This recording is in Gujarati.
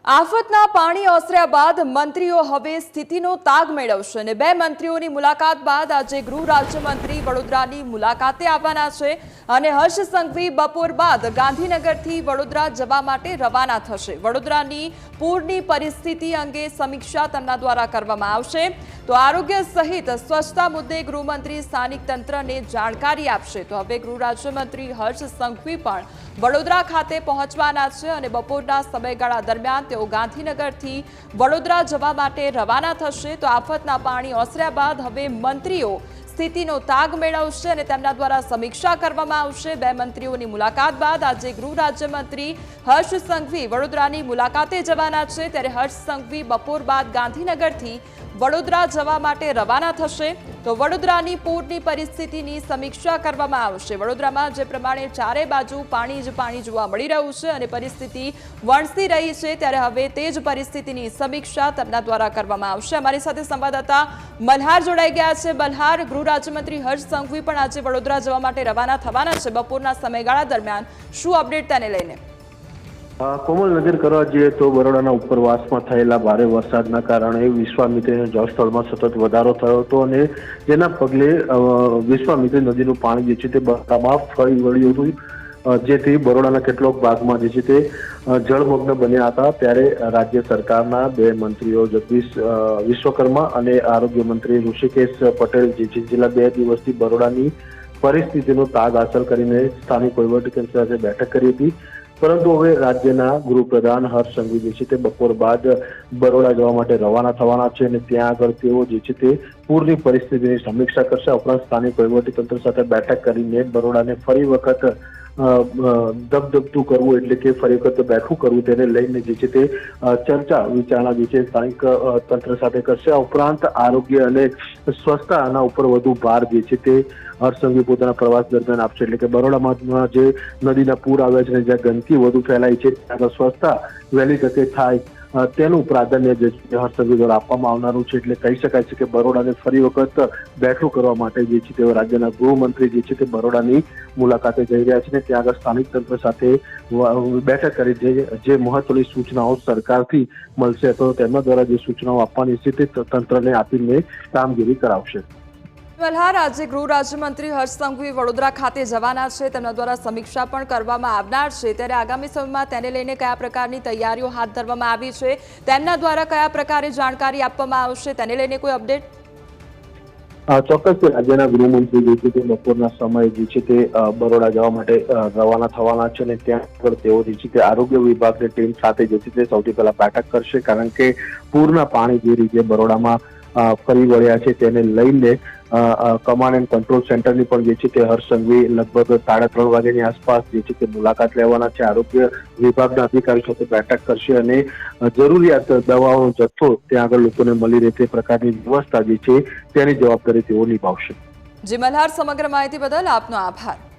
આફતના પાણી ઓસર્યા બાદ મંત્રીઓ હવે સ્થિતિનો તાગ મેળવશે અને બે મંત્રીઓની મુલાકાત બાદ આજે ગૃહ રાજ્યમંત્રી વડોદરાની મુલાકાતે આવવાના છે અને હર્ષ સંઘવી બપોર બાદ ગાંધીનગરથી વડોદરા જવા માટે રવાના થશે। વડોદરાની પૂરની પરિસ્થિતિ અંગે સમીક્ષા તેમના દ્વારા કરવામાં આવશે તો આરોગ્ય સહિત સ્વચ્છતા મુદ્દે ગૃહમંત્રી સ્થાનિક તંત્રને જાણકારી આપશે। તો હવે ગૃહ રાજ્યમંત્રી હર્ષ સંઘવી પણ વડોદરા ખાતે પહોંચવાના છે અને બપોરના સમયગાળા દરમિયાન તેઓ ગાંધીનગરથી વડોદરા જવા માટે રવાના થશે। તો આફતના પાણી ઓસર્યા બાદ હવે મંત્રીઓ સ્થિતિનો તાગ મેળવશે અને તેમના દ્વારા સમીક્ષા કરવામાં આવશે। બે મંત્રીઓની મુલાકાત બાદ આજે ગૃહ રાજ્યમંત્રી હર્ષ સંઘવી વડોદરાની મુલાકાતે જવાના છે ત્યારે હર્ષ સંઘવી બપોર બાદ ગાંધીનગરથી વડોદરા જવા માટે રવાના થશે તો વડોદરાની પૂરની પરિસ્થિતિની સમીક્ષા કરવામાં આવશે। વડોદરામાં જે પ્રમાણે ચારે બાજુ પાણી જ પાણી જોવા મળી રહ્યું છે અને પરિસ્થિતિ વણસી રહી છે ત્યારે હવે તે જ પરિસ્થિતિની સમીક્ષા તેમના દ્વારા કરવામાં આવશે। અમારી સાથે સંવાદદાતા મલ્હાર જોડાઈ ગયા છે। મલ્હાર, ગૃહ રાજ્યમંત્રી હર્ષ સંઘવી પણ આજે વડોદરા જવા માટે રવાના થવાના છે। બપોરના સમયગાળા દરમિયાન શું અપડેટ તેને લઈને? કોમલ, નજર કરવા જઈએ તો બરોડાના ઉપરવાસમાં થયેલા ભારે વરસાદના કારણે વિશ્વામિત્રી જળસ્તરમાં સતત વધારો થયો હતો અને જેના પગલે વિશ્વામિત્રી નદીનું પાણી જે છે તે બરોડામાં ફરી વળ્યું હતું, જેથી બરોડાના કેટલોક ભાગમાં જે છે તે જળમગ્ન બન્યા હતા। ત્યારે રાજ્ય સરકારના બે મંત્રીઓ જગદીશ વિશ્વકર્મા અને આરોગ્ય મંત્રી ઋષિકેશ પટેલ જે છે છેલ્લા 2 દિવસથી બરોડાની પરિસ્થિતિનો તાગ હાંસલ કરીને સ્થાનિક વહીવટીતંત્ર સાથે બેઠક કરી હતી, પરંતુ હવે રાજ્યના ગૃહપ્રધાન હર્ષ સંઘવી જે છે તે બપોર બાદ બરોડા જવા માટે રવાના થવાના છે અને ત્યાં આગળ તેઓ જે છે તે પૂરની પરિસ્થિતિની સમીક્ષા કરશે। ઉપરાંત સ્થાનિક વહીવટીતંત્ર સાથે બેઠક કરીને બરોડાને ફરી વખત ધબધબતું કરવું એટલે કે ફરી વખત બેઠું કરવું તેને લઈને જે છે તે ચર્ચા વિચારણા જે છે સ્થાનિક તંત્ર સાથે કરશે। આ ઉપરાંત આરોગ્ય અને સ્વચ્છતાના ઉપર વધુ ભાર જે છે તે હર્ષ સંઘવી પોતાના પ્રવાસ દરમિયાન આપશે। એટલે કે બરોડામાં જે નદીના પૂર આવ્યા છે જ્યાં ગંદકી વધુ ફેલાય છે ત્યાં સ્વચ્છતા વહેલી તકે થાય તેનું પ્રાધાન્ય જે હર્ષ સંઘવી દ્વારા આપવામાં આવનારું છે। એટલે કહી શકાય છે કે બરોડાને ફરી વખત બેઠું કરવા માટે જે છે તેઓ રાજ્યના ગૃહમંત્રી જે છે તે બરોડાની મુલાકાતે જઈ રહ્યા છે અને ત્યાં આગળ સ્થાનિક તંત્ર સાથે બેઠક કરી જે મહત્વની સૂચનાઓ સરકારથી મળશે તો તેમના દ્વારા જે સૂચનાઓ આપવાની છે તે તંત્રને આપીને કામગીરી કરાવશે। મલ્હાર, આજે ગૃહ રાજ્યમંત્રી હર્ષ સંઘવી વડોદરા ખાતે જવાના છે, તેમના દ્વારા સમીક્ષા પણ કરવામાં આવનાર છે ત્યારે આગામી સમયમાં તેને લઈને કયા પ્રકારની તૈયારીઓ હાથ ધરવામાં આવી છે, તેમના દ્વારા કયા પ્રકારે જાણકારી આપવામાં આવશે, તેને લઈને કોઈ અપડેટ? ચોક્કસ રાજ્યના ગૃહમંત્રી જે છે તે બપોરના સમયે જે છે તે બરોડા જવા માટે રવાના થવાના છે અને ત્યાં આગળ તેઓ જે છે તે આરોગ્ય વિભાગની ટીમ સાથે જે છે તે સૌથી પહેલા બેઠક કરશે, કારણ કે પૂરના પાણી જે રીતે બરોડામાં ફરી વળ્યા છે તેને લઈને કમાન્ડ એન્ડ કંટ્રોલ સેન્ટરની પણ જે છે તે હર્ષ સંઘવી લગભગ 3:30 વાગ્યાની આસપાસ જે છે તે મુલાકાત લેવાના છે। આરોગ્ય વિભાગના અધિકારીઓ સાથે બેઠક કરશે અને જરૂરિયાત દવાઓનો જથ્થો ત્યાં આગળ લોકોને મળી રહે તે પ્રકારની વ્યવસ્થા જે છે તેની જવાબદારી તેઓ નિભાવશે। જી મલ્હાર, સમગ્ર માહિતી બદલ આપનો આભાર।